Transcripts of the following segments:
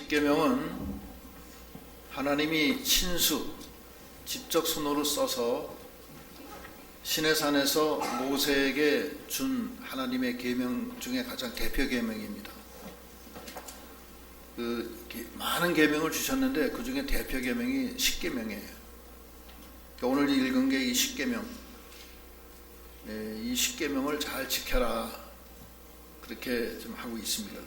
십계명은 하나님이 친수 직접 손으로 써서 시내산에서 모세에게 준 하나님의 계명 중에 가장 대표 계명입니다. 많은 계명을 주셨는데 그 중에 대표 계명이 십계명이에요. 오늘 읽은 게 이 십계명. 이 십계명을 잘 지켜라, 그렇게 좀 하고 있습니다.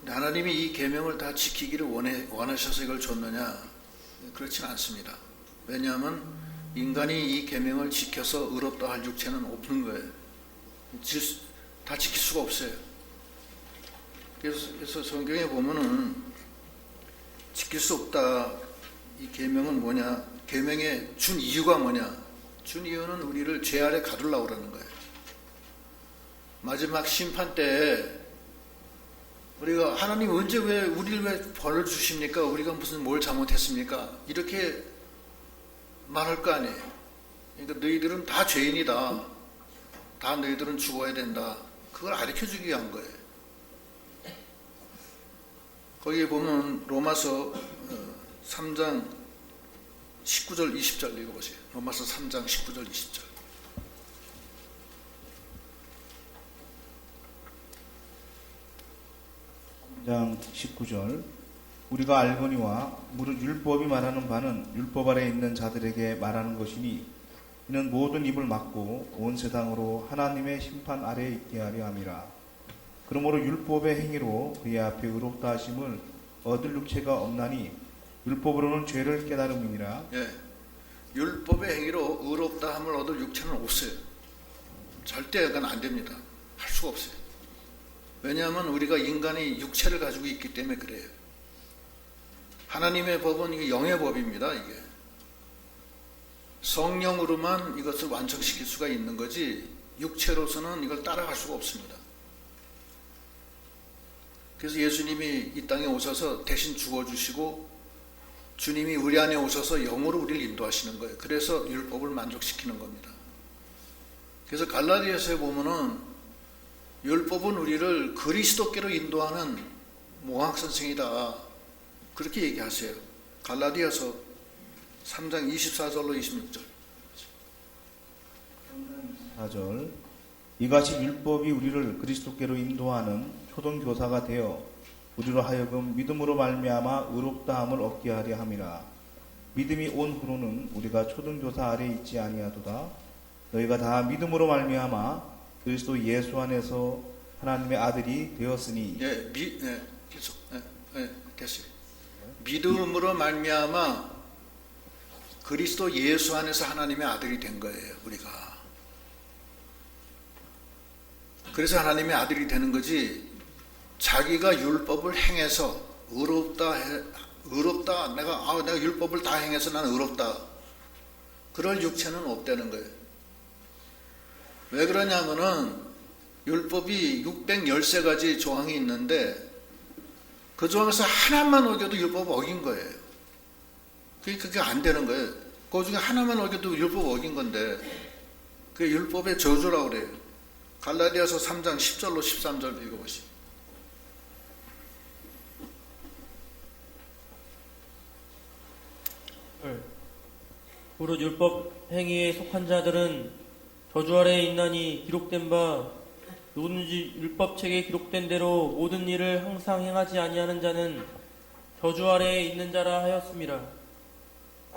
하나님이 이 계명을 다 지키기를 원하셔서 이걸 줬느냐? 그렇진 않습니다. 왜냐하면 인간이 이 계명을 지켜서 의롭다 할 육체는 없는 거예요. 다 지킬 수가 없어요. 그래서 성경에 보면은 지킬 수 없다. 이 계명은 뭐냐? 계명의 준 이유가 뭐냐? 준 이유는 우리를 죄 아래 가두려고 그러는 거예요. 마지막 심판 때 우리가 하나님 언제 우리를 왜 벌을 주십니까? 우리가 무슨 뭘 잘못했습니까? 이렇게 말할 거 아니에요. 그러니까 너희들은 다 죄인이다. 다 너희들은 죽어야 된다. 그걸 가르쳐주기 위한 거예요. 거기에 보면 로마서 3장 19절 20절 읽어보세요. 로마서 3장 19절 20절. 3장 19절. 우리가 알거니와 무릇 율법이 말하는 바는 율법 아래 있는 자들에게 말하는 것이니 이는 모든 입을 막고 온 세상으로 하나님의 심판 아래에 있게 하려 함이라. 그러므로 율법의 행위로 그의 앞에 의롭다 하심을 얻을 육체가 없나니 율법으로는 죄를 깨달음이니라. 예, 율법의 행위로 의롭다 함을 얻을 육체는 없어요. 절대 그건 안 됩니다. 할 수가 없어요. 왜냐하면 우리가 인간이 육체를 가지고 있기 때문에 그래요. 하나님의 법은 이게 영의 법입니다. 이게 성령으로만 이것을 완성시킬 수가 있는 거지 육체로서는 이걸 따라갈 수가 없습니다. 그래서 예수님이 이 땅에 오셔서 대신 죽어주시고 주님이 우리 안에 오셔서 영으로 우리를 인도하시는 거예요. 그래서 율법을 만족시키는 겁니다. 그래서 갈라디아서에 보면은 율법은 우리를 그리스도께로 인도하는 모학선생이다, 그렇게 얘기하세요. 갈라디아서 3장 24절로 26절. 4절. 이같이 율법이 우리를 그리스도께로 인도하는 초등교사가 되어 우리로 하여금 믿음으로 말미암아 의롭다함을 얻게 하려 함이라. 믿음이 온 후로는 우리가 초등교사 아래 있지 아니하도다. 너희가 다 믿음으로 말미암아 그리스도 예수 안에서 하나님의 아들이 되었으니. 계속. 됐어요. 믿음으로 말미암아 그리스도 예수 안에서 하나님의 아들이 된 거예요. 우리가. 그래서 하나님의 아들이 되는 거지. 자기가 율법을 행해서 의롭다, 내가 율법을 다 행해서 나는 의롭다, 그럴 육체는 없다는 거예요. 왜 그러냐면은 율법이 613가지 조항이 있는데 그 조항에서 하나만 어겨도 율법 어긴 거예요. 그게 안 되는 거예요. 그 중에 하나만 어겨도 율법 어긴 건데 그게 율법의 저주라고 그래요. 갈라디아서 3장 10절로 13절 읽어보시죠. 무릇 율법 행위에 속한 자들은 저주 아래에 있나니 기록된 바 누구든지 율법책에 기록된 대로 모든 일을 항상 행하지 아니하는 자는 저주 아래에 있는 자라 하였음이라.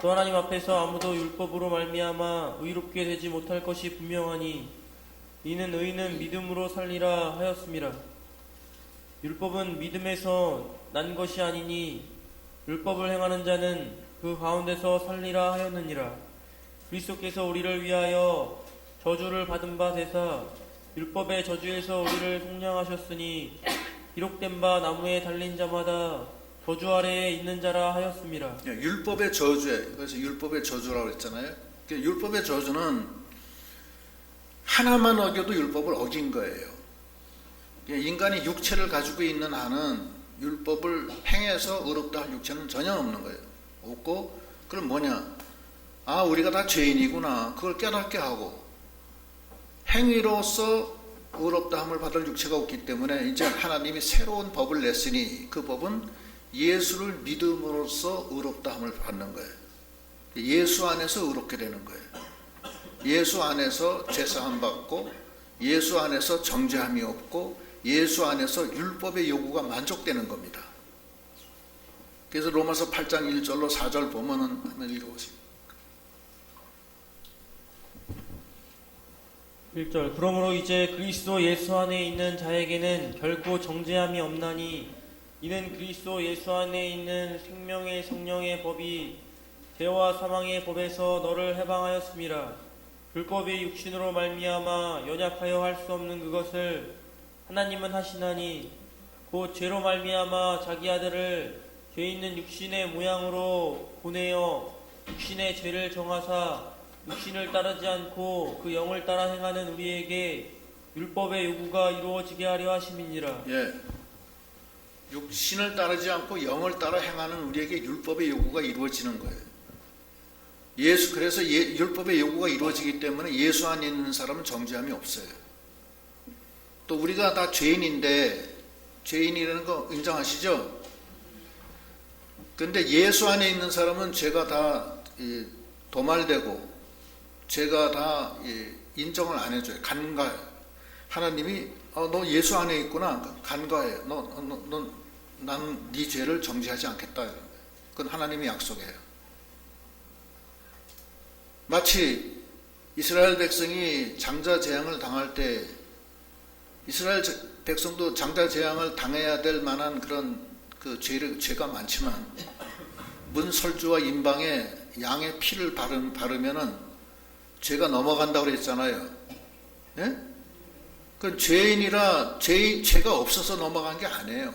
또 하나님 앞에서 아무도 율법으로 말미암아 의롭게 되지 못할 것이 분명하니 이는 의인은 믿음으로 살리라 하였음이라. 율법은 믿음에서 난 것이 아니니 율법을 행하는 자는 그 가운데서 살리라 하였느니라. 그리스도께서 우리를 위하여 저주를 받은 바 되사 율법의 저주에서 우리를 속량하셨으니 기록된 바 나무에 달린 자마다 저주 아래에 있는 자라 하였음이라. 율법의 저주에, 그래서 율법의 저주라고 했잖아요. 율법의 저주는 하나만 어겨도 율법을 어긴 거예요. 인간이 육체를 가지고 있는 한은 율법을 행해서 의롭다 할 육체는 전혀 없는 거예요. 없고, 그럼 뭐냐? 우리가 다 죄인이구나. 그걸 깨닫게 하고 행위로서 의롭다함을 받을 육체가 없기 때문에 이제 하나님이 새로운 법을 냈으니 그 법은 예수를 믿음으로써 의롭다함을 받는 거예요. 예수 안에서 의롭게 되는 거예요. 예수 안에서 제사함 받고 예수 안에서 정죄함이 없고 예수 안에서 율법의 요구가 만족되는 겁니다. 그래서 로마서 8장 1절로 4절 보면은 한번 읽어보세요. 1절 그러므로 이제 그리스도 예수 안에 있는 자에게는 결코 정죄함이 없나니 이는 그리스도 예수 안에 있는 생명의 성령의 법이 죄와 사망의 법에서 너를 해방하였음이라. 율법이 육신으로 말미암아 연약하여 할 수 없는 그것을 하나님은 하시나니 곧 죄로 말미암아 자기 아들을 죄 있는 육신의 모양으로 보내어 육신의 죄를 정하사 육신을 따르지 않고 그 영을 따라 행하는 우리에게 율법의 요구가 이루어지게 하려 하심이니라. 예. 육신을 따르지 않고 영을 따라 행하는 우리에게 율법의 요구가 이루어지는 거예요. 그래서 율법의 요구가 이루어지기 때문에 예수 안에 있는 사람은 정죄함이 없어요. 또 우리가 다 죄인인데 죄인이라는 거 인정하시죠? 근데 예수 안에 있는 사람은 죄가 다 도말되고 죄가 다 인정을 안 해줘요. 간과해. 하나님이 너 예수 안에 있구나. 간과해. 난 네 죄를 정죄하지 않겠다. 그건 하나님이 약속해요. 마치 이스라엘 백성이 장자 재앙을 당할 때 이스라엘 백성도 장자 재앙을 당해야 될 만한 그런 죄가 많지만 문설주와 임방에 양의 피를 바르면은 죄가 넘어간다고 그랬잖아요. 예? 그건 죄인이라 죄가 없어서 넘어간 게 아니에요.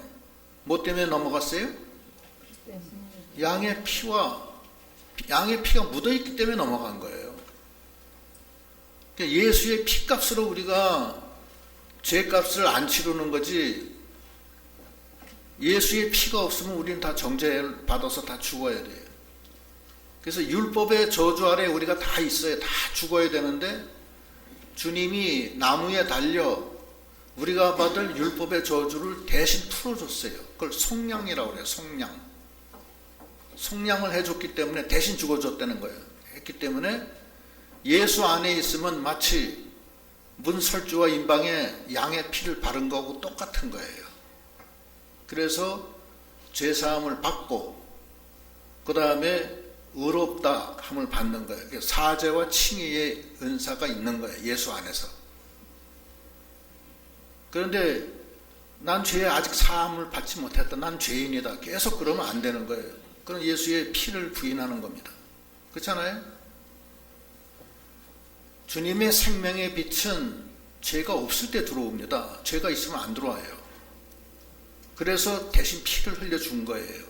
뭐 때문에 넘어갔어요? 양의 피가 묻어있기 때문에 넘어간 거예요. 그러니까 예수의 피값으로 우리가 죄값을 안 치르는 거지, 예수의 피가 없으면 우리는 다 정죄를 받아서 다 죽어야 돼요. 그래서 율법의 저주 아래 우리가 다 있어요. 다 죽어야 되는데 주님이 나무에 달려 우리가 받을 율법의 저주를 대신 풀어줬어요. 그걸 속량이라고 그래요. 속량을 해줬기 때문에 대신 죽어줬다는 거예요. 했기 때문에 예수 안에 있으면 마치 문설주와 임방에 양의 피를 바른 거하고 똑같은 거예요. 그래서 죄사함을 받고 그 다음에 의롭다 함을 받는 거예요. 사죄와 칭의의 은사가 있는 거예요. 예수 안에서. 그런데 난 죄에 아직 사함을 받지 못했다. 난 죄인이다. 계속 그러면 안 되는 거예요. 그건 예수의 피를 부인하는 겁니다. 그렇잖아요? 주님의 생명의 빛은 죄가 없을 때 들어옵니다. 죄가 있으면 안 들어와요. 그래서 대신 피를 흘려준 거예요.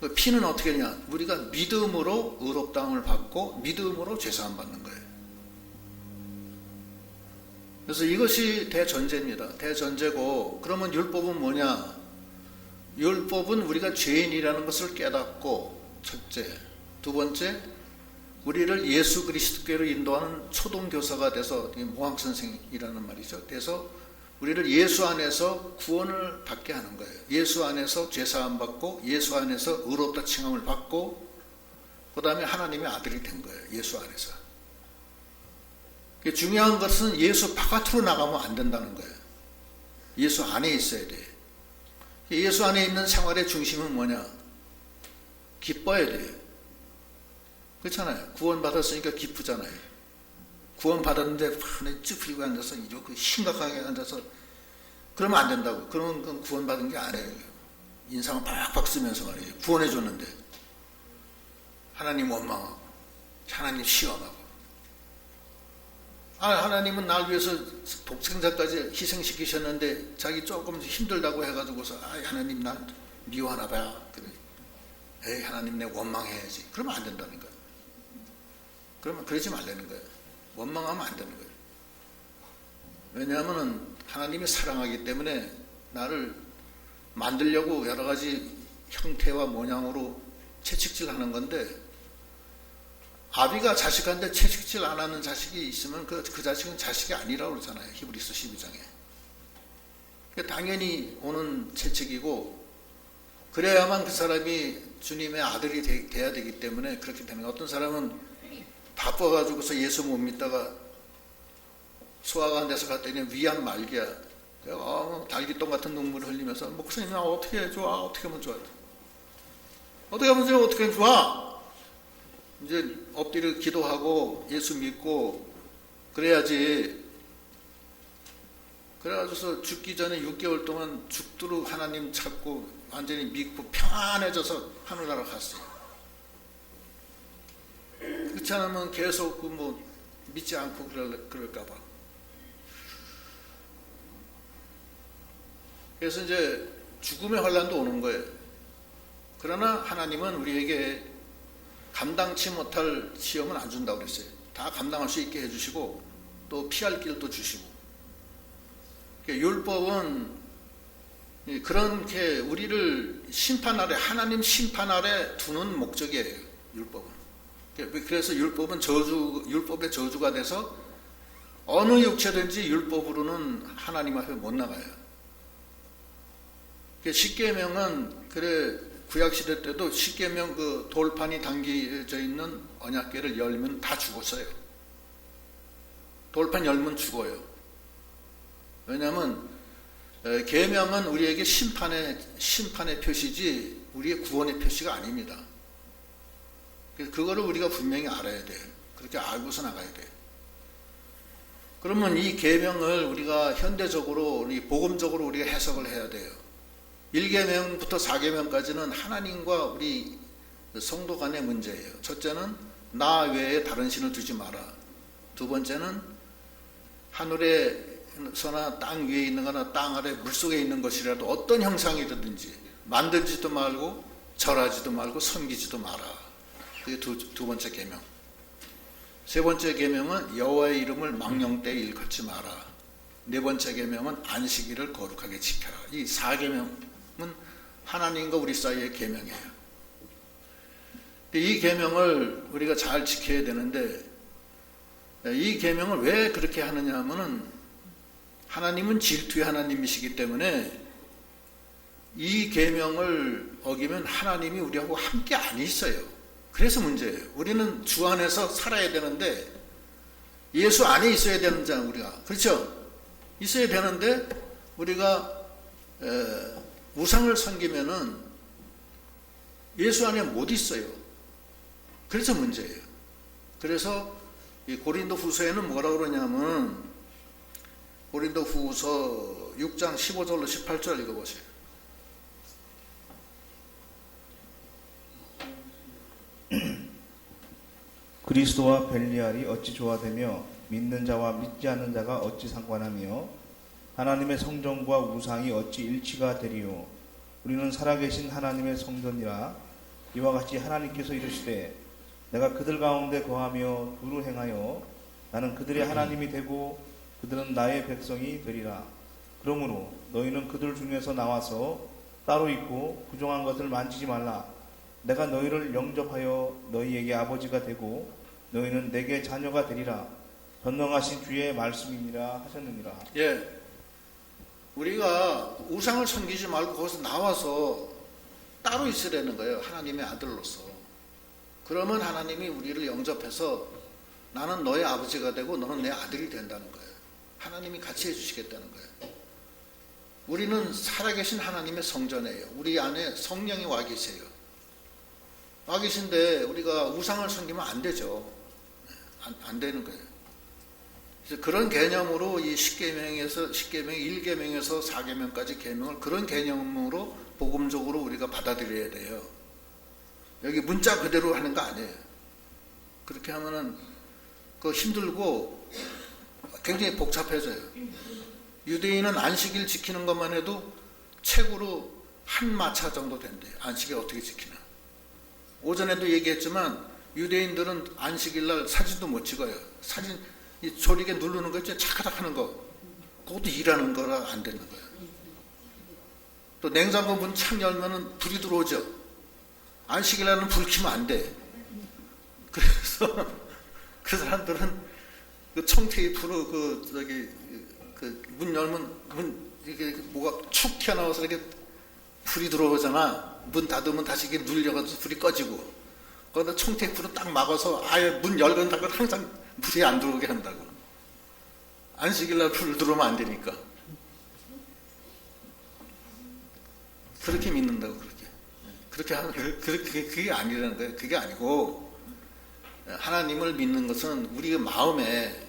그 피는 어떻게 하냐? 우리가 믿음으로 의롭다함을 받고 믿음으로 죄사함 받는 거예요. 그래서 이것이 대전제입니다. 대전제고, 그러면 율법은 뭐냐? 율법은 우리가 죄인이라는 것을 깨닫고, 첫째. 두 번째, 우리를 예수 그리스도께로 인도하는 초동교사가 돼서, 모황선생이라는 말이죠. 돼서 우리를 예수 안에서 구원을 받게 하는 거예요. 예수 안에서 죄사함 받고, 예수 안에서 의롭다 칭함을 받고, 그 다음에 하나님의 아들이 된 거예요. 예수 안에서. 중요한 것은 예수 바깥으로 나가면 안 된다는 거예요. 예수 안에 있어야 돼요. 예수 안에 있는 생활의 중심은 뭐냐? 기뻐야 돼요. 그렇잖아요. 구원 받았으니까 기쁘잖아요. 구원 받았는데 판에 찌푸리고 앉아서 이렇게 심각하게 앉아서 그러면 안 된다고. 그러면 그건 구원 받은 게 아니에요. 인상을 팍팍 쓰면서 말이에요. 구원해 줬는데 하나님 원망하고 하나님 시험하고, 하나님은 날 위해서 독생자까지 희생시키셨는데 자기 조금 힘들다고 해가지고서 하나님 날 미워하나 봐요. 그래. 에이, 하나님 내 원망해야지. 그러면 안 된다는 거예요. 그러면 그러지 말라는 거예요. 원망하면 안 되는 거예요. 왜냐하면 하나님이 사랑하기 때문에 나를 만들려고 여러 가지 형태와 모양으로 채찍질하는 건데, 아비가 자식한테 채찍질 안 하는 자식이 있으면 그 자식은 자식이 아니라고 그러잖아요. 히브리서 12장에. 당연히 오는 채찍이고, 그래야만 그 사람이 주님의 아들이 돼야 되기 때문에 그렇기 때문에 어떤 사람은 바빠가지고서 예수 못 믿다가 소화가 안 돼서 갔더니 위안 말기야. 달기똥 같은 눈물을 흘리면서 목사님 어떻게 해 좋아? 어떻게 하면 좋아? 어떻게 하면 좋아? 어떻게 하면 좋아? 이제 엎드려 기도하고 예수 믿고 그래야지. 그래가지고서 죽기 전에 6개월 동안 죽도록 하나님 찾고 완전히 믿고 평안해져서 하늘나라 갔어요. 그렇지 않으면 계속 뭐 믿지 않고 그럴까봐. 그래서 이제 죽음의 환란도 오는 거예요. 그러나 하나님은 우리에게 감당치 못할 시험은 안 준다고 그랬어요. 다 감당할 수 있게 해주시고 또 피할 길도 주시고. 율법은 그렇게 우리를 심판 아래, 하나님 심판 아래 두는 목적이에요. 율법은. 그래서 율법은 율법의 저주가 돼서 어느 육체든지 율법으로는 하나님 앞에 못 나가요. 십계명은 그래 구약시대 때도 십계명 그 돌판이 당겨져 있는 언약궤를 열면 다 죽었어요. 돌판 열면 죽어요. 왜냐하면 계명은 우리에게 심판의 표시지 우리의 구원의 표시가 아닙니다. 그거를 우리가 분명히 알아야 돼요. 그렇게 알고서 나가야 돼요. 그러면 이 계명을 우리가 현대적으로, 복음적으로 우리가 해석을 해야 돼요. 1계명부터 4계명까지는 하나님과 우리 성도 간의 문제예요. 첫째는 나 외에 다른 신을 두지 마라. 두 번째는 하늘에서나 땅 위에 있는 거나 땅 아래 물속에 있는 것이라도 어떤 형상이든지 만들지도 말고 절하지도 말고 섬기지도 마라. 그게 두 번째 계명. 세 번째 계명은 여호와의 이름을 망령되이 일컫지 마라. 네 번째 계명은 안식일을 거룩하게 지켜라. 이 4계명은 하나님과 우리 사이의 계명이에요. 이 계명을 우리가 잘 지켜야 되는데, 이 계명을 왜 그렇게 하느냐 하면은 하나님은 질투의 하나님이시기 때문에 이 계명을 어기면 하나님이 우리하고 함께 안 있어요. 그래서 문제예요. 우리는 주 안에서 살아야 되는데 예수 안에 있어야 되는 자 우리가. 그렇죠? 있어야 되는데 우리가 우상을 섬기면은 예수 안에 못 있어요. 그래서 문제예요. 그래서 이 고린도 후서에는 뭐라고 그러냐면, 고린도 후서 6장 15절로 18절 읽어보세요. 그리스도와 벨리알이 어찌 조화되며 믿는 자와 믿지 않는 자가 어찌 상관하며 하나님의 성전과 우상이 어찌 일치가 되리요. 우리는 살아계신 하나님의 성전이라. 이와 같이 하나님께서 이르시되 내가 그들 가운데 거하며 두루 행하여 나는 그들의 하나님이 되고 그들은 나의 백성이 되리라. 그러므로 너희는 그들 중에서 나와서 따로 있고 부정한 것을 만지지 말라. 내가 너희를 영접하여 너희에게 아버지가 되고 너희는 내게 자녀가 되리라. 전능하신 주의 말씀이니라 하셨느니라. 예, 우리가 우상을 섬기지 말고 거기서 나와서 따로 있으라는 거예요. 하나님의 아들로서. 그러면 하나님이 우리를 영접해서 나는 너의 아버지가 되고 너는 내 아들이 된다는 거예요. 하나님이 같이 해주시겠다는 거예요. 우리는 살아계신 하나님의 성전이에요. 우리 안에 성령이 와 계세요. 와 계신데 우리가 우상을 섬기면 안 되죠. 안 되는 거예요. 그래서 그런 개념으로 이 10계명 1계명에서 4계명까지 계명을 그런 개념으로 복음적으로 우리가 받아들여야 돼요. 여기 문자 그대로 하는 거 아니에요. 그렇게 하면은 그 힘들고 굉장히 복잡해져요. 유대인은 안식일 지키는 것만 해도 책으로 한 마차 정도 된대요. 안식일 어떻게 지키나. 오전에도 얘기했지만 유대인들은 안식일날 사진도 못 찍어요. 사진 이 조리개 누르는 거 있죠. 차카닥 하는 거. 그것도 일하는 거라 안 되는 거예요. 또 냉장고 문 창 열면은 불이 들어오죠. 안식일날은 불 켜면 안 돼. 그래서 그 사람들은 그 청테이프로 그 문 열면 이게 뭐가 축 튀어나와서 이렇게 불이 들어오잖아. 문 닫으면 다시 이게 눌려가지고 불이 꺼지고. 거기다 청테이프로 딱 막아서 아예 문 열건다고 항상 불이 안 들어오게 한다고. 안식일날 불 들어오면 안 되니까. 그렇게 믿는다고 그렇게. 그렇게 하면 그게 아니라는 거예요. 그게 아니고 하나님을 믿는 것은 우리의 마음에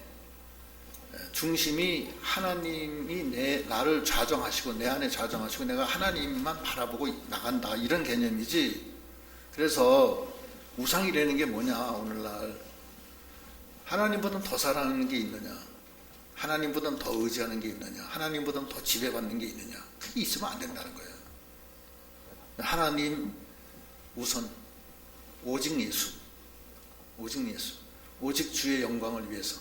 중심이 하나님이 나를 좌정하시고 내 안에 좌정하시고 내가 하나님만 바라보고 나간다 이런 개념이지. 그래서 우상이라는 게 뭐냐 오늘날 하나님보다 더 사랑하는 게 있느냐 하나님보다 더 의지하는 게 있느냐 하나님보다 더 지배받는 게 있느냐 그게 있으면 안 된다는 거예요. 하나님 우선 오직 예수 오직 주의 영광을 위해서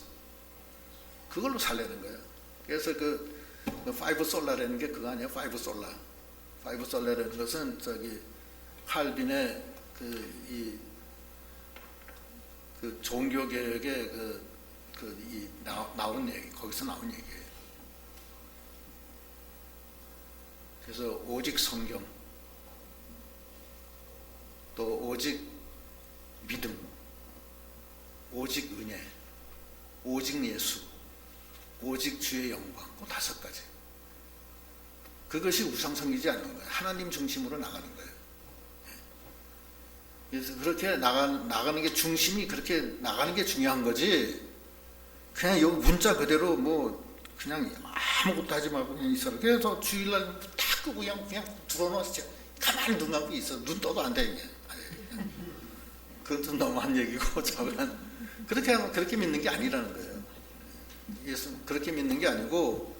그걸로 살려는 거예요. 그래서 그 파이브 솔라라는 게 그거 아니에요. 파이브 솔라라는 것은 칼빈의 그 종교 개혁의 나온 얘기, 거기서 나온 얘기예요. 그래서 오직 성경, 또 오직 믿음, 오직 은혜, 오직 예수, 오직 주의 영광, 그 5가지. 그것이 우상성이지 않는 거예요. 하나님 중심으로 나가는 거예요. 그래서 그렇게 나가는 게 중심이 그렇게 나가는 게 중요한 거지. 그냥 요 문자 그대로 뭐 그냥 아무것도 하지 말고 그냥 있어라. 그래서 주일날 다 끄고 그냥 들어놓아서 가만히 눈 감고 있어. 눈 떠도 안 돼. 그것도 너무한 얘기고 저건 그렇게 하면 그렇게 믿는 게 아니라는 거예요. 예수 그렇게 믿는 게 아니고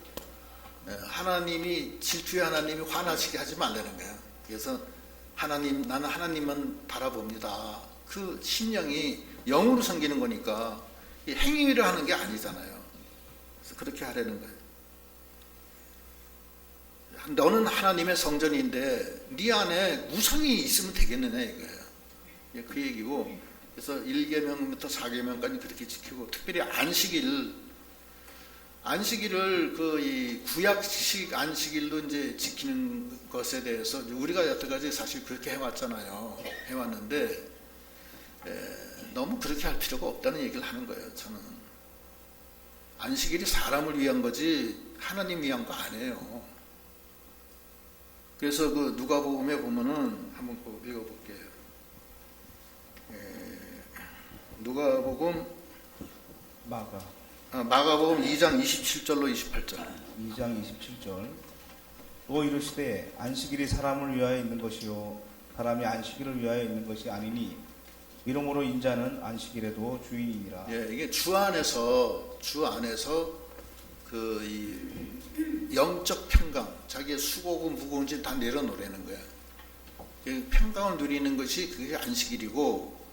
하나님이 질투의 하나님이 화나시게 하지 말라는 거예요. 그래서 나는 하나님만 바라봅니다. 그 심령이 영으로 섬기는 거니까 행위를 하는 게 아니잖아요. 그래서 그렇게 하려는 거예요. 너는 하나님의 성전인데 네 안에 우상이 있으면 되겠느냐 이거예요. 그 얘기고 그래서 1계명부터 4계명까지 그렇게 지키고 특별히 안식일을 이 구약식 안식일로 이제 지키는 것에 대해서 우리가 여태까지 사실 그렇게 해왔잖아요. 해왔는데 너무 그렇게 할 필요가 없다는 얘기를 하는 거예요. 저는 안식일이 사람을 위한 거지 하나님 위한 거 아니에요. 그래서 그 누가복음에 보면은 한번 읽어볼게요. 누가복음 마가복음 2장 27절로 28절. 2장 27절. 또 이르시되 안식일이 사람을 위하여 있는 것이요 사람이 안식일을 위하여 있는 것이 아니니 이러므로 인자는 안식일에도 주인이니라. 예, 이게 주 안에서 이 영적 평강, 자기의 수고고 무거운지 다 내려놓으라는 거야. 평강을 누리는 것이 그게 안식일이고,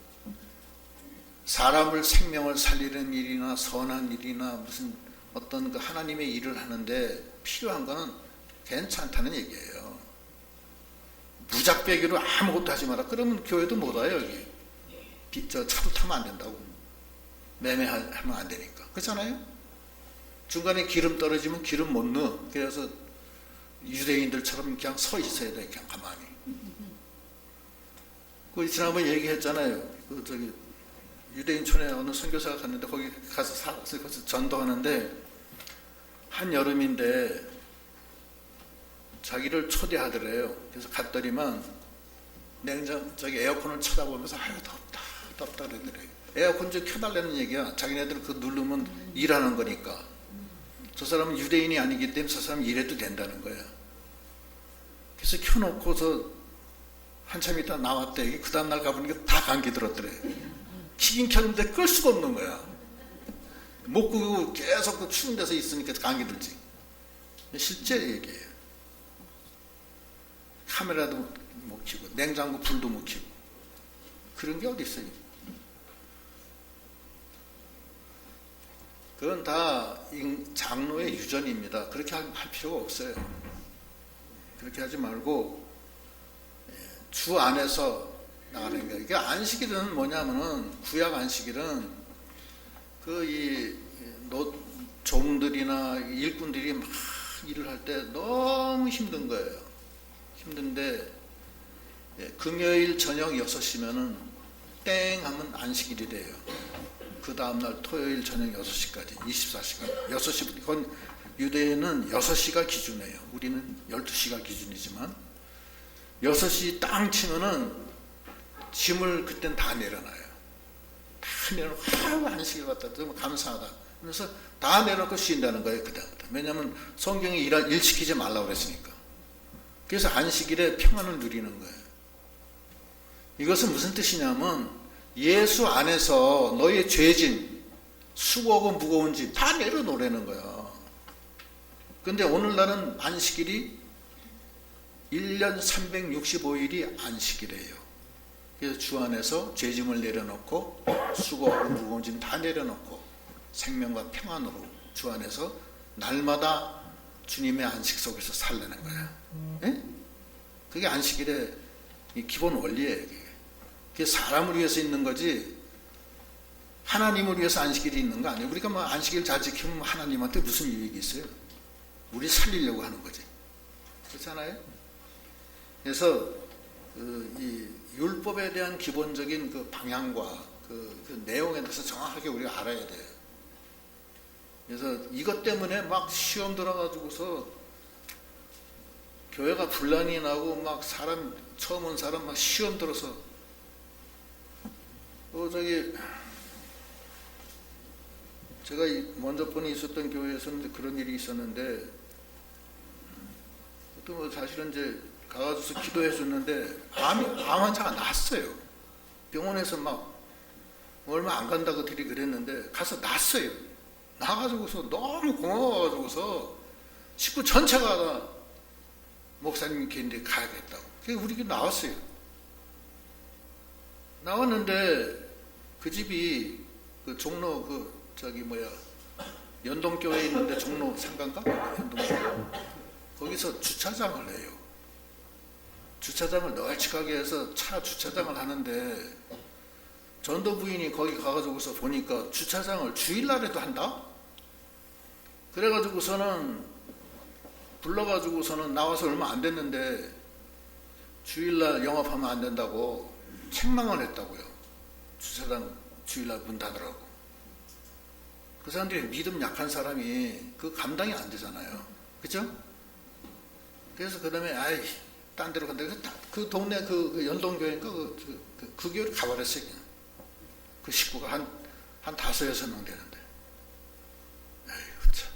사람을 생명을 살리는 일이나 선한 일이나 무슨 어떤 그 하나님의 일을 하는데 필요한 거는 괜찮다는 얘기예요. 무작배기로 아무것도 하지 마라. 그러면 교회도 못 와요, 여기. 차도 타면 안 된다고. 매매하면 안 되니까. 그렇잖아요? 중간에 기름 떨어지면 기름 못 넣어. 그래서 유대인들처럼 그냥 서 있어야 돼, 그냥 가만히. 그 지난번에 얘기했잖아요. 유대인촌에 어느 선교사가 갔는데 거기 가서 거기서 전도하는데 한여름인데 자기를 초대하더래요. 그래서 갔더니만 에어컨을 쳐다보면서 아유 덥다 그러더래요. 에어컨 좀 켜달라는 얘기야. 자기네들은 그거 누르면 일하는 거니까. 저 사람은 유대인이 아니기 때문에 저 사람은 일해도 된다는 거야. 그래서 켜놓고서 한참 있다 나왔대. 그 다음날 가보니까 다 감기 들었더래. 키긴 켰는데 끌 수가 없는 거야. 못 끄고 계속 그 추운 데서 있으니까 감기 들지. 실제 얘기예요. 카메라도 못 켜고 냉장고 불도 못 켜고 그런 게 어디 있어요. 그건 다 장로의 유전입니다. 그렇게 할 필요가 없어요. 그렇게 하지 말고 주 안에서 나가는 거예요. 이게 안식일은 뭐냐면은 구약 안식일은 그 종들이나 일꾼들이 막 일을 할 때 너무 힘든 거예요. 힘든데 금요일 저녁 6시면은 땡 하면 안식일이 돼요. 그 다음날 토요일 저녁 6시까지 24시간 6시부터 그건 유대인은 6시가 기준이에요. 우리는 12시가 기준이지만 6시 땅 치면은 짐을 그땐 다 내려놔요. 다 내려놓고 아유 안식일 왔다 너무 감사하다 그래서 다 내려놓고 쉰다는 거예요. 그다음부터. 왜냐하면 성경이 일 시키지 말라고 그랬으니까. 그래서 안식일에 평안을 누리는 거예요. 이것은 무슨 뜻이냐면 예수 안에서 너의 죄짐, 수고하고 무거운 짐 다 내려놓으라는 거야. 근데 오늘날은 안식일이 1년 365일이 안식일이에요. 그래서 주 안에서 죄짐을 내려놓고 수고하고 무거운 짐 다 내려놓고 생명과 평안으로 주 안에서 날마다 주님의 안식 속에서 살라는 거야. 예? 그게 안식일의 기본 원리예요. 그게 사람을 위해서 있는 거지 하나님을 위해서 안식일이 있는 거 아니에요. 우리가 뭐 안식일 잘 지키면 하나님한테 무슨 유익이 있어요? 우리 살리려고 하는 거지. 그렇잖아요? 그래서 이 율법에 대한 기본적인 그 방향과 그 내용에 대해서 정확하게 우리가 알아야 돼요. 그래서 이것 때문에 막 시험 들어가지고서 교회가 분란이 나고 막 사람 처음 온 사람 막 시험 들어서 제가 먼저 번에 있었던 교회에서는 그런 일이 있었는데 또 뭐 사실은 이제 가가지고서 기도해 줬는데 암 환자가 났어요. 병원에서 막 얼마 안 간다고 들이 그랬는데 가서 났어요. 나가지고서 너무 고마워가지고서 식구 전체가 다 목사님 걔인데 가야겠다고. 그래서 우리 집 나왔어요. 나왔는데 그 집이 그 종로 연동교회에 있는데 종로 상가인가? 연동교회. 거기서 주차장을 해요. 주차장을 널찍하게 해서 차 주차장을 하는데 전도 부인이 거기 가가지고서 보니까 주차장을 주일날에도 한다? 그래가지고서는 불러가지고서는 나와서 얼마 안 됐는데 주일날 영업하면 안 된다고 책망을 했다고요. 주차장 주일날 문 닫으라고. 그 사람들이 믿음 약한 사람이 그 감당이 안 되잖아요. 그죠? 그래서 그 다음에 아이 딴 데로 간다. 그래서 그 동네 그 연동교회인가 그 교회를 가버렸어요. 그냥. 그 식구가 한 5-6명 되는데. 에휴 참.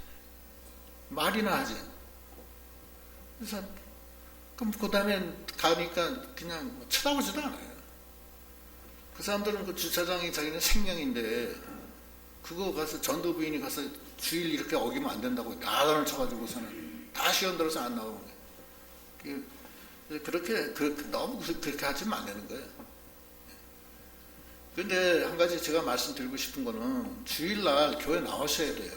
말이나 하지. 그래서 그럼 그 다음에 가니까 그냥 쳐다보지도 않아요. 그 사람들은 그 주차장이 자기는 생명인데 그거 가서 전도 부인이 가서 주일 이렇게 어기면 안 된다고 나단을 쳐가지고서는 다 시험 들어서 안 나오는 거예요. 그렇게 너무 그렇게 하지 말라는 거예요. 근데 한 가지 제가 말씀드리고 싶은 거는 주일날 교회 나오셔야 돼요.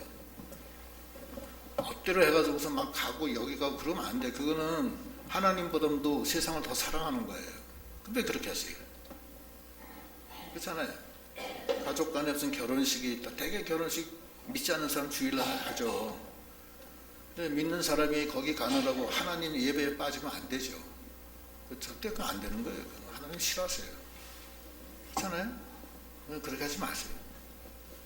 엎드려 해가지고서 막 가고 여기 가고 그러면 안 돼. 그거는 하나님보다도 세상을 더 사랑하는 거예요. 근데 그렇게 하세요. 그렇잖아요. 가족 간에 무슨 결혼식이 있다. 대개 결혼식 믿지 않는 사람 주일날 하죠. 근데 믿는 사람이 거기 가느라고 하나님 예배에 빠지면 안 되죠. 절대 그거 안 되는 거예요. 하나님 싫어하세요. 그렇잖아요. 그렇게 하지 마세요.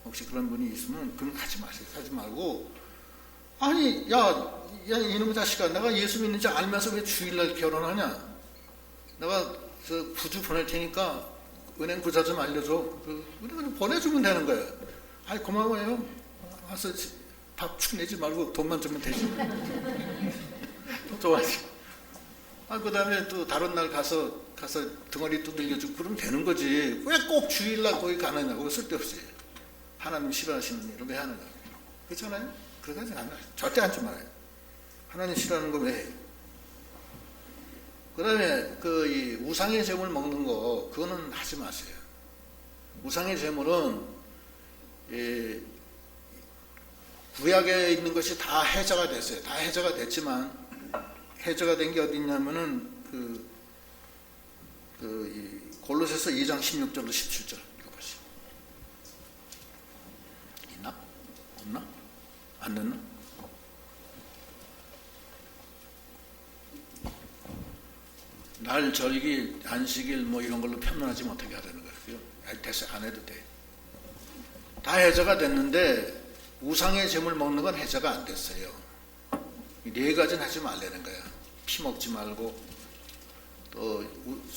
혹시 그런 분이 있으면 그런 거 하지 마세요. 하지 말고 아니 야 이놈의 자식아 내가 예수 믿는지 알면서 왜 주일날 결혼하냐. 내가 저 부주 보낼 테니까 은행 부자 좀 알려줘. 은행 보내주면 되는 거예요. 아이 고마워요. 와서 밥 축 내지 말고 돈만 주면 되지. 좋아하지. 그 다음에 또 다른 날 가서 등어리 두들겨주고 그러면 되는 거지. 왜 꼭 주일날 거기 가느냐고. 쓸데없이. 하나님 싫어하시는 일을 왜 하느냐고. 그렇잖아요? 그렇게 하지 않아요. 절대 하지 말아요. 하나님 싫어하는 거 왜 해요? 그 다음에 이 우상의 제물 먹는 거 그거는 하지 마세요. 우상의 제물은 구약에 있는 것이 다 해제가 됐어요. 다 해제가 됐지만 해제가 된 게 어디 있냐면은 그 골로새서 2장 16절로 17절 읽어보시죠. 있나? 없나? 안 넣나? 날 절기 안식일 뭐 이런 걸로 편론하지 못하게 하라는 거예요. 됐어, 안 해도 돼. 다 해제가 됐는데 우상의 제물 먹는 건 해제가 안 됐어요. 이 네 가지는 하지 말라는 거야. 피 먹지 말고, 또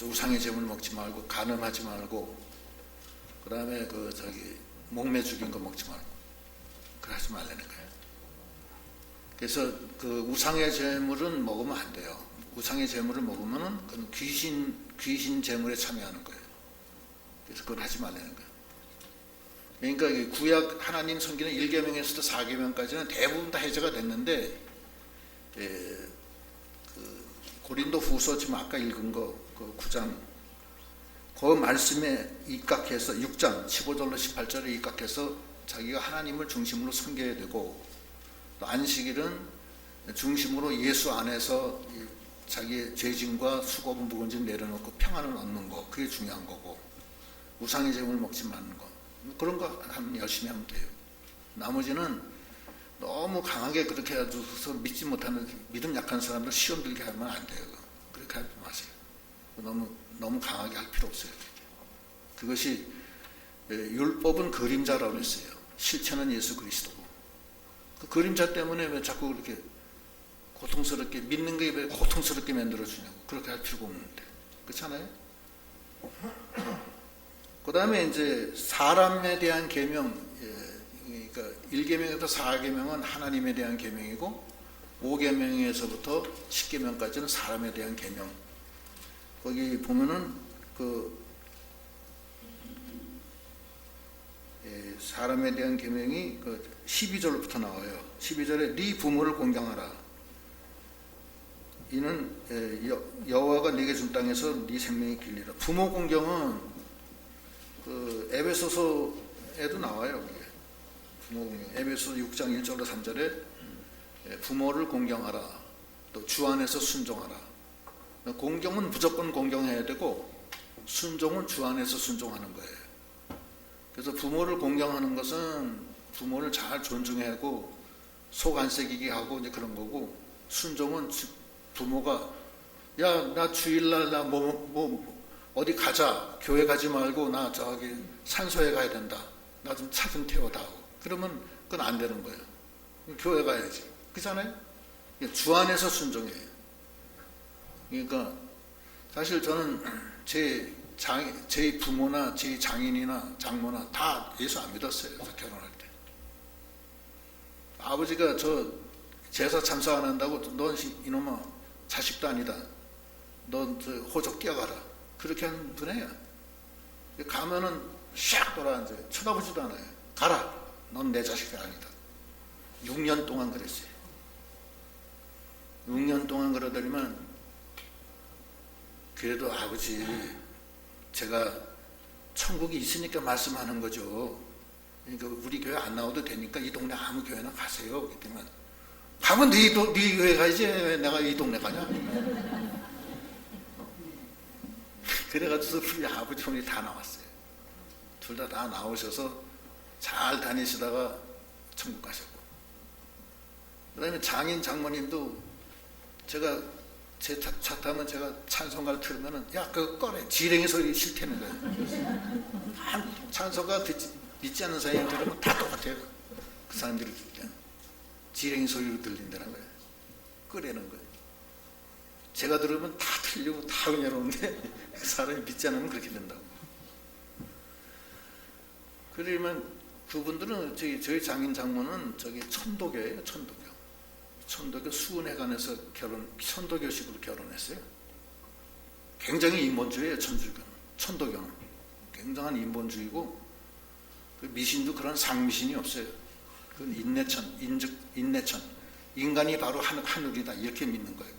우상의 제물 먹지 말고, 간음하지 말고, 그 다음에 목매 죽인 거 먹지 말고, 그거 하지 말라는 거야. 그래서 그 우상의 제물은 먹으면 안 돼요. 우상의 제물을 먹으면은 그건 귀신 제물에 참여하는 거예요. 그래서 그걸 하지 말라는 거예요. 그러니까 이 구약 하나님 성기는 1계명에서도 4계명까지는 대부분 다 해제가 됐는데, 고린도 후서 지금 아까 읽은 거, 그 9장, 그 말씀에 입각해서 6장 15절로 18절에 입각해서 자기가 하나님을 중심으로 섬겨야 되고, 또 안식일은 중심으로 예수 안에서 자기의 죄짐과 수고금 묵은지를 내려놓고 평안을 얻는 거, 그게 중요한 거고, 우상의 제물 먹지 말는 거, 그런 거 열심히 하면 돼요. 나머지는 너무 강하게 그렇게 해서 믿지 못하는, 믿음 약한 사람들 시험 들게 하면 안 돼요. 그렇게 하지 마세요. 너무 강하게 할 필요 없어요. 그것이 율법은 그림자라고 했어요. 실체는 예수 그리스도고. 그 그림자 때문에 왜 자꾸 그렇게 고통스럽게, 믿는 게 왜 고통스럽게 만들어주냐고. 그렇게 할 필요가 없는데. 그렇잖아요? 그 다음에 이제 사람에 대한 계명, 그러니까 1계명에서 4계명은 하나님에 대한 계명이고, 5계명에서부터 10계명까지는 사람에 대한 계명. 거기 보면은 사람에 대한 계명이 12절부터 나와요. 12절에 네 부모를 공경하라. 이는 여호와가 네게 준 땅에서 네 생명이 길리라. 부모 공경은 에베소서에도 나와요. 부모 공경. 에베소서 6장 1절로 3절에 부모를 공경하라. 또 주 안에서 순종하라. 공경은 무조건 공경해야 되고, 순종은 주 안에서 순종하는 거예요. 그래서 부모를 공경하는 것은 부모를 잘 존중해야 하고, 속 안 새기게 하고 이제 그런 거고, 순종은 부모가 야, 나 주일날 나 어디 가자. 교회 가지 말고 나 저기 산소에 가야 된다. 나 좀 차 좀 태워다. 그러면 그건 안 되는 거예요. 교회 가야지. 그렇잖아요? 주 안에서 순종해요. 그러니까 사실 저는 제 부모나 제 장인이나 장모나 다 예수 안 믿었어요. 결혼할 때. 아버지가 저 제사 참사 안 한다고 넌 이놈아 자식도 아니다. 넌 호적 뛰어가라. 그렇게 하는 분이에요. 가면은 샥 돌아앉아요. 쳐다보지도 않아요. 가라. 넌 내 자식이 아니다. 6년 동안 그랬어요. 6년 동안 그러더니만, 그래도 아버지, 제가 천국이 있으니까 말씀하는 거죠. 그러니까 우리 교회 안 나와도 되니까 이 동네 아무 교회나 가세요. 그랬더니만, 가면 네 교회 가야지. 왜 내가 이 동네 가냐? 그래가지고 우리 아버지 혼이 다 나왔어요. 둘 다 나오셔서 잘 다니시다가 천국 가셨고, 그 다음에 장인 장모님도 제가 제 차 타면 제가 찬송가를 틀으면은 야 그거 꺼내. 지렁이 소리 싫다는 거예요. 찬송가 믿지 않는 사람이 들으면 다 똑같아요. 그 사람들이 듣을 때는 지렁이 소리로 들린다는 거예요. 끄래는 거예요. 제가 들으면 다 틀리고 다 은혜로운데 그 사람이 믿지 않으면 그렇게 된다고. 그러면 그분들은 저희 장인 장모는 천도교예요. 천도교 수은회관에서 천도교식으로 결혼했어요. 굉장히 인본주의예요. 천도교는 굉장한 인본주의고, 그 미신도 그런 상미신이 없어요. 그건 인내천, 인간이 바로 하늘이다 이렇게 믿는 거예요.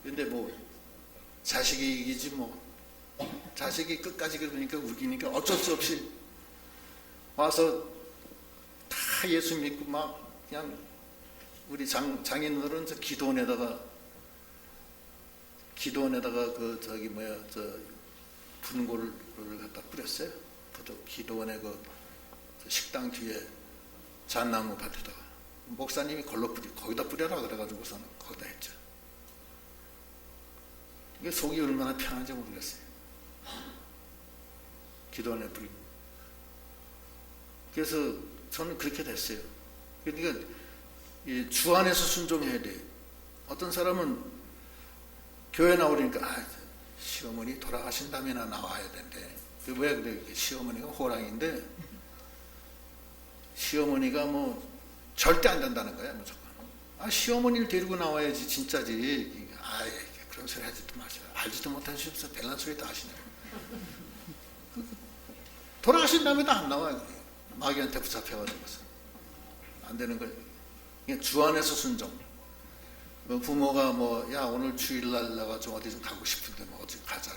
그런데 자식이 이기지 자식이 끝까지 그러니까 우기니까 어쩔 수 없이 와서 다 예수 믿고 그냥 우리 장인들은 저 기도원에다가 기도원에다가 분고를 갖다 뿌렸어요. 기도원의 그 식당 뒤에 잣나무 밭에다가 목사님이 거기다 뿌려라 그래가지고서는 거기다 했죠. 이게 속이 얼마나 편한지 모르겠어요. 기도원에 뿌리고. 그래서 저는 그렇게 됐어요. 그러니까 이 주 안에서 순종해야 돼요. 어떤 사람은 교회 나오니까 시어머니 돌아가신 다음에나 나와야 된대. 왜 그래? 시어머니가 호랑이인데 시어머니가 뭐 절대 안 된다는 거야 무조건. 시어머니를 데리고 나와야지 진짜지. 그런 소리 하지도 마세요. 알지도 못한 시면서 별난 소리 다 하시네. 돌아가신 다음에도 안 나와요. 마귀한테 붙잡혀가지고서 안 되는 거예요. 주 안에서 순종. 부모가 오늘 주일날 나가 좀 어디 좀 가고 싶은데 어디 가자.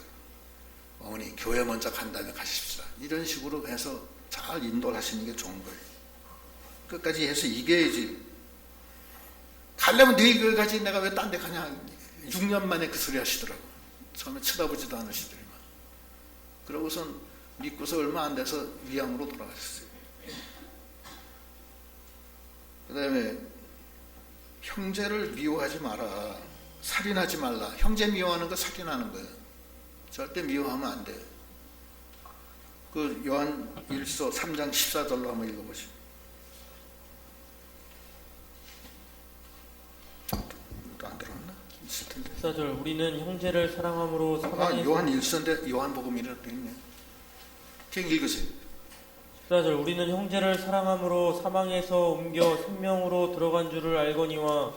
어머니 교회 먼저 간 다음에 가십시다. 이런 식으로 해서 잘 인도를 하시는 게 좋은 거예요. 끝까지 해서 이겨야지. 가려면 네 교회 가지 내가 왜 딴 데 가냐. 6년 만에 그 소리 하시더라고. 처음에 쳐다보지도 않으시더니만. 그러고선 믿고서 얼마 안 돼서 위암으로 돌아가셨어요. 그 다음에 형제를 미워하지 마라. 살인하지 말라. 형제 미워하는 거 살인하는 거예요. 절대 미워하면 안 돼요. 그 요한 1서 3장 14절로 한번 읽어보시죠. 또 안 들어왔나? 있을 텐데. 14절 우리는 형제를 사랑함으로 사망에서 요한 1서인데 요한복음이라고 되어 있네. 그냥 읽으세요. 14절 우리는 형제를 사랑함으로 사망에서 옮겨 생명으로 들어간 줄을 알거니와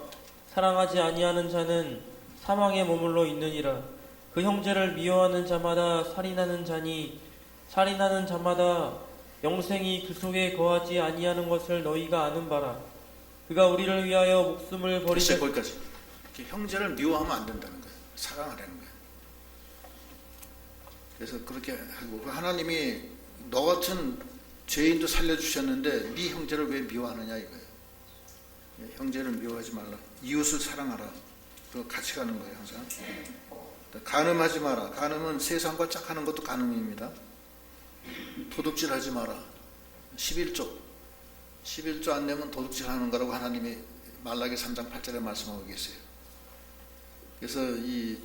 사랑하지 아니하는 자는 사망에 머물러 있느니라. 그 형제를 미워하는 자마다 살인하는 자니 살인하는 자마다 영생이 그 속에 거하지 아니하는 것을 너희가 아는 바라. 그가 우리를 위하여 목숨을 버리셨. 거기까지. 형제를 미워하면 안 된다는 거예요. 사랑하라는 거예요. 그래서 그렇게 하고 하나님이 너 같은 죄인도 살려주셨는데 네 형제를 왜 미워하느냐 이거예요. 형제를 미워하지 말라. 이웃을 사랑하라. 그리고 같이 가는 거예요 항상. 간음하지 마라. 간음은 세상과 짝하는 것도 간음입니다. 도둑질하지 마라. 11조 안 내면 도둑질하는 거라고 하나님이 말라기 3장 8절에 말씀하고 계세요. 그래서 이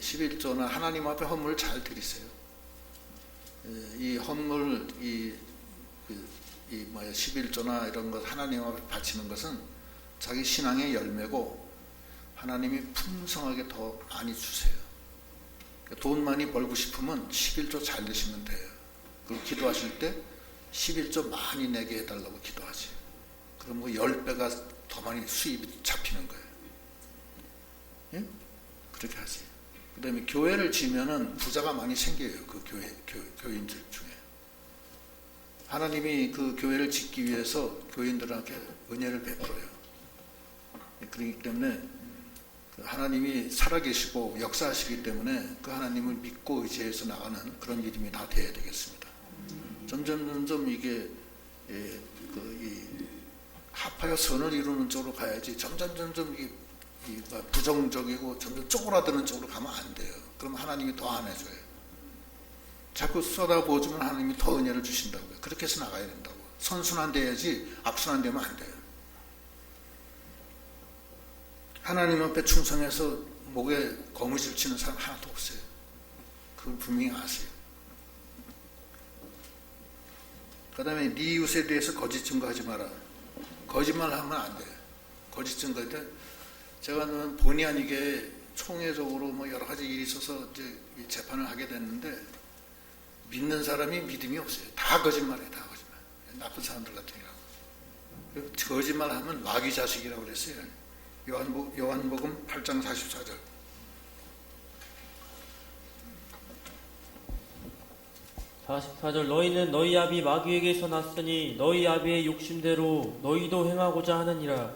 11조나 하나님 앞에 헌물을 잘 드리세요. 이 헌물 11조나 이런 것 하나님 앞에 바치는 것은 자기 신앙의 열매고 하나님이 풍성하게 더 많이 주세요. 돈 많이 벌고 싶으면 11조 잘 내시면 돼요. 그리고 기도하실 때 11조 많이 내게 해달라고 기도하지. 그럼 10배가 더 많이 수입이 잡히는 거예요. 예? 그렇게 하세요. 그 다음에 교회를 지면은 부자가 많이 생겨요. 그 교인들 중에. 하나님이 그 교회를 짓기 위해서 교인들한테 은혜를 베풀어요. 그렇기 때문에 하나님이 살아계시고 역사하시기 때문에 그 하나님을 믿고 의지해서 나가는 그런 믿음이 다 되어야 되겠습니다. 점점 이게 합하여 선을 이루는 쪽으로 가야지 점점 이게 부정적이고 점점 쪼그라드는 쪽으로 가면 안 돼요. 그럼 하나님이 더 안 해줘요. 자꾸 쏟아부어주면 하나님이 더 은혜를 주신다고요. 그렇게 해서 나가야 된다고. 선순환 돼야지 악순환 되면 안 돼요. 하나님 앞에 충성해서 목에 거무줄 치는 사람 하나도 없어요. 그걸 분명히 아세요. 그 다음에 네 이웃에 대해서 거짓 증거하지 마라. 거짓말 하면 안 돼요. 거짓 증거할 때 제가 본의 아니게 총회적으로 여러 가지 일이 있어서 이제 재판을 하게 됐는데 믿는 사람이 믿음이 없어요. 다 거짓말이에요. 다 거짓말. 나쁜 사람들 같으니까. 거짓말하면 마귀 자식이라고 그랬어요. 요한복음 8장 44절. 너희는 너희 아비 마귀에게서 났으니 너희 아비의 욕심대로 너희도 행하고자 하느니라.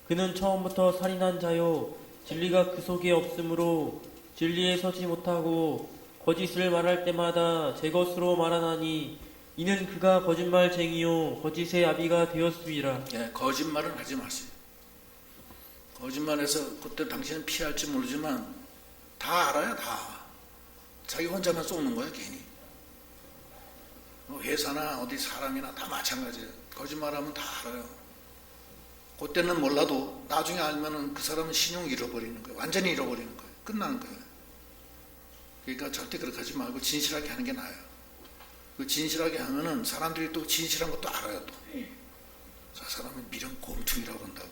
그는 처음부터 살인한 자요 진리가 그 속에 없으므로 진리에 서지 못하고 거짓을 말할 때마다 제 것으로 말하나니 이는 그가 거짓말쟁이요 거짓의 아비가 되었음이라. 거짓말은 하지 마세요. 거짓말해서 그때 당신은 피할지 모르지만 다 알아요, 다. 자기 혼자만 속는 거야, 괜히. 뭐 회사나 어디 사람이나 다 마찬가지예요. 거짓말하면 다 알아요. 그때는 몰라도 나중에 알면은 그 사람은 신용 잃어버리는 거예요. 완전히 잃어버리는 거예요. 끝나는 거예요. 그러니까 절대 그렇게 하지 말고 진실하게 하는 게 나아요. 그 진실하게 하면은 사람들이 또 진실한 것도 알아요, 또. 저 사람은 미련 곰퉁이라고 한다고.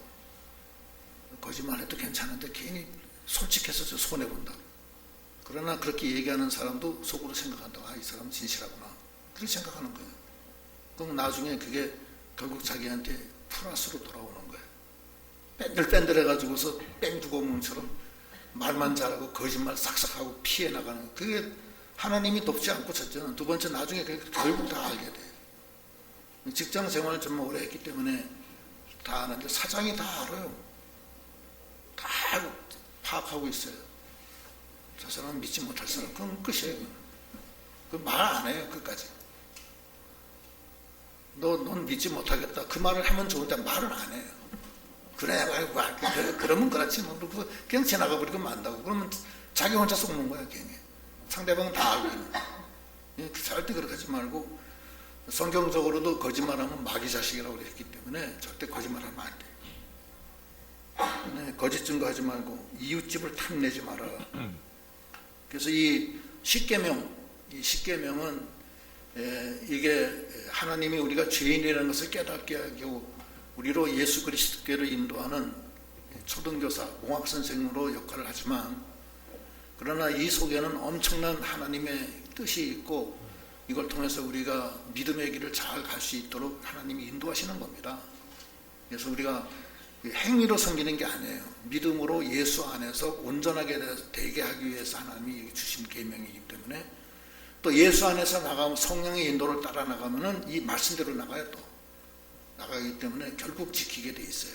거짓말해도 괜찮은데 괜히 솔직해서 저 손해본다고. 그러나 그렇게 얘기하는 사람도 속으로 생각한다고. 아, 이 사람은 진실하구나. 그렇게 생각하는 거예요. 그럼 나중에 그게 결국 자기한테 플러스로 돌아오는 거예요. 뺀들뺀들 해가지고서 뺑두고문처럼 말만 잘하고 거짓말 싹싹하고 피해 나가는 거예요. 그게 하나님이 돕지 않고 첫째는. 두 번째, 나중에 결국 다 알게 돼요. 직장 생활을 좀 오래 했기 때문에 다 아는데 사장이 다 알아요. 다 파악하고 있어요. 저 사람은 믿지 못할 사람. 그럼 끝이에요. 그 말 안 해요, 끝까지. 넌 믿지 못하겠다. 그 말을 하면 좋은데 말을 안 해요. 그래, 아이고, 그러면 그렇지. 뭐, 그냥 지나가 버리고 만다고. 그러면 자기 혼자 속는 거야, 괜히. 상대방은 다 알고 있는 거야. 절대 그렇게 하지 말고, 성경적으로도 거짓말하면 마귀 자식이라고 했기 때문에 절대 거짓말하면 안 돼요. 네, 거짓 증거하지 말고 이웃집을 탐내지 마라. 그래서 이 십계명, 이 십계명은 이게 하나님이 우리가 죄인이라는 것을 깨닫게 하고 우리로 예수 그리스도께로 인도하는 초등교사, 공학 선생으로 역할을 하지만, 그러나 이 속에는 엄청난 하나님의 뜻이 있고 이걸 통해서 우리가 믿음의 길을 잘 갈 수 있도록 하나님이 인도하시는 겁니다. 그래서 우리가 행위로 섬기는 게 아니에요. 믿음으로 예수 안에서 온전하게 되게 하기 위해서 하나님이 주신 계명이기 때문에, 또 예수 안에서 나가면 성령의 인도를 따라 나가면은 이 말씀대로 나가요. 또 나가기 때문에 결국 지키게 돼 있어요.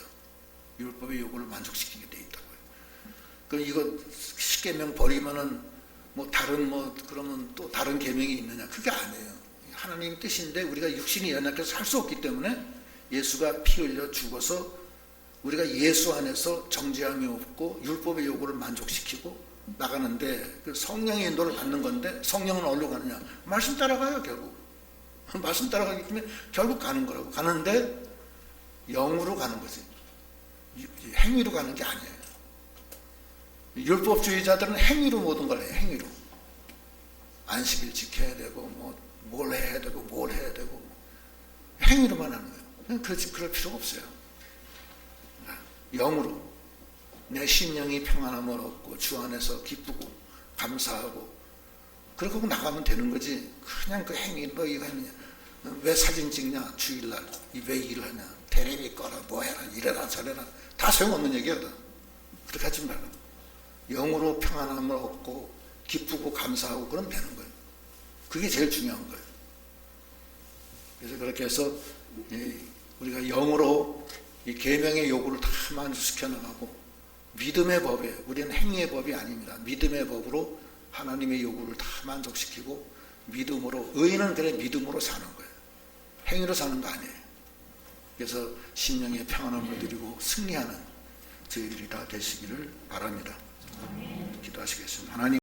율법의 요구를 만족시키게 돼 있다고요. 그럼 이거 십계명 버리면은 그러면 또 다른 계명이 있느냐? 그게 아니에요. 하나님의 뜻인데 우리가 육신이 연약해서 살 수 없기 때문에 예수가 피 흘려 죽어서 우리가 예수 안에서 정죄함이 없고 율법의 요구를 만족시키고 나가는데, 그 성령의 인도를 받는 건데, 성령은 어디로 가느냐? 말씀 따라가요, 결국. 말씀 따라가기 때문에 결국 가는 거라고. 가는데 영으로 가는 거지. 행위로 가는 게 아니에요. 율법주의자들은 행위로 모든 걸 해요. 행위로. 안식일 지켜야 되고 뭘 해야 되고 뭘 해야 되고 행위로만 하는 거예요. 그럴 필요가 없어요. 영으로 내 심령이 평안함을 얻고 주 안에서 기쁘고 감사하고 그러고 나가면 되는 거지. 그냥 그 행위, 너 이거 했느냐, 왜 사진 찍냐, 주일날 왜 일을 하냐, 테레비 꺼라, 뭐 해라, 이래라 저래라, 다 소용없는 얘기거든. 그렇게 하지 말라. 영으로 평안함을 얻고 기쁘고 감사하고 그러면 되는 거예요. 그게 제일 중요한 거예요. 그래서 그렇게 해서 우리가 영으로 이 계명의 요구를 다 만족시켜 나가고, 믿음의 법에, 우리는 행위의 법이 아닙니다. 믿음의 법으로 하나님의 요구를 다 만족시키고, 믿음으로, 의인은 그래 믿음으로 사는 거예요. 행위로 사는 거 아니에요. 그래서 심령의 평안함을 누리고 승리하는 저희들이 다 되시기를 바랍니다. 기도하시겠습니다. 하나님,